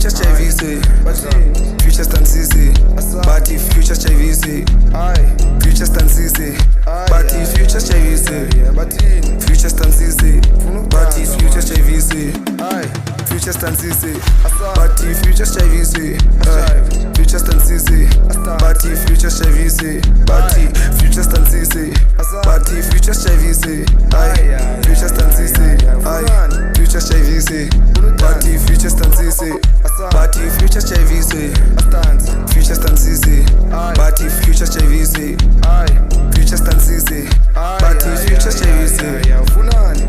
future JVC, future stansisi, but if future JVC, future stansisi, but if future JVC, future stansisi, but if future JVC, future stansisi, but if future JVC, future stansisi, but if future JVC, but if future stansisi, but if future JVC, future stansisi, future JVC, but if future stansisi, but if future JVC, future stansisi, but if future JVC, future stansisi, but if future JVC,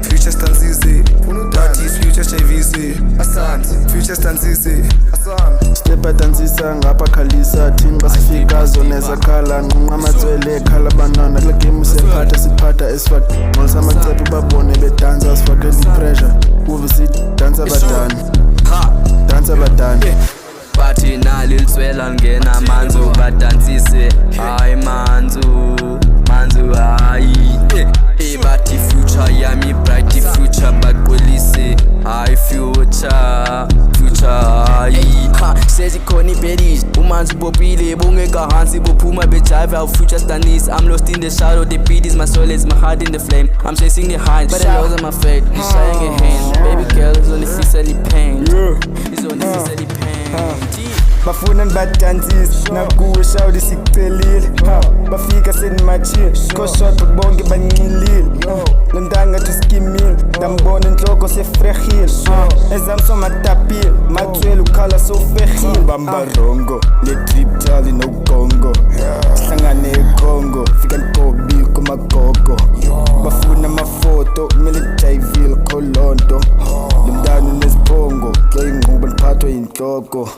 future stansisi, but if future JVC, future stansisi. Stepa dansisa ngapha khalisa thini basifika zona zakhala nqunqa amatswele ekhala banana kule game siyaphatha siphatha esifat ngolisa amacephe babone bedansa sifakele ipressure uve sithi dansa badani dansa badani bathi nalilitswela ngena manzu badansise hayi manzu hayi bathi future yami bright future baqolise hayi future hayi sezikhona ibhedis umanzi bopile bongeka hansi bophuma bejive our future standis I'm lost in the shadow the beat is my soul is my heart in the flame I'm chasing the highs but the lows are my fate he's trying a hand baby girl is only physically pain is only physically pain bafuna nibadansisi nakuwe shawuli sikucelile bafika senimachile koshot bonke bancilile lo ntangathi uskimile ndambona inhloko sefrehile ezam somatapile mathwele ukhala sofehile bamba rongo le trip tali no gongo sihlangane ekongo fika nkobi kumagogo bafuna amafoto kumele jayivile kholonto lomntana unesibhongo xeyinquba liphathwa yinhloko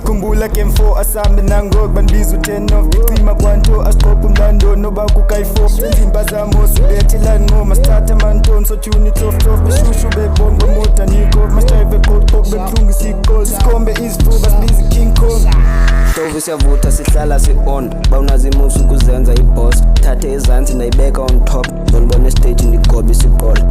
khumbula game 4 asambe nangoku bandiza u10 of icima kwanto asiqopha umlando noba kukayi4 izimba zamo subethela nqoma sithatha amantoni sotyuni tof beshushu bebombo moda niko mashive qopho behlungisa igol sikhombe izifuba sibiza king kong Tovu siyavuta sihlala si-on bawunazimusa ukuzenza iboss thathe ezansi ndayibeka on top ndonibona estage ndigobe isikolo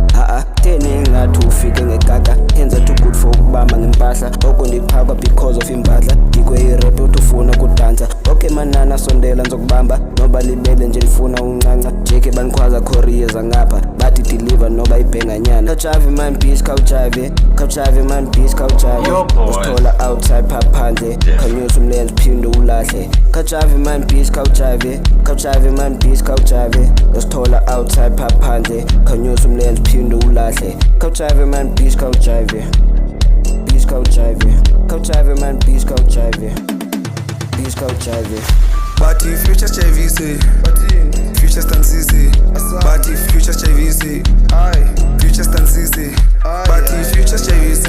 theni ngathi ufike ngegaga yenza too good for ukubamba ngempahla oko ndiphakwa because of impahla ngikwe irap utufuna kudansa okay manana sondela nzokubamba noba libele nje lifuna uncanca jeke banikhwaza career zangapha bathi deliver noba ibhenganyana kawujive man bitch kawujive man bitch kawujive usithola outside phaphandle khanyusa umlenze phinde ulahle kawujive man bitch kawujive man bitch kawujive usithola outside phaphandle khanyusa umlenze phinde ulahle kawujive man bitch kawujive man bitch kawujive But if future JVC, future stansisi, but if future JVC, future stansisi, but if future JVC,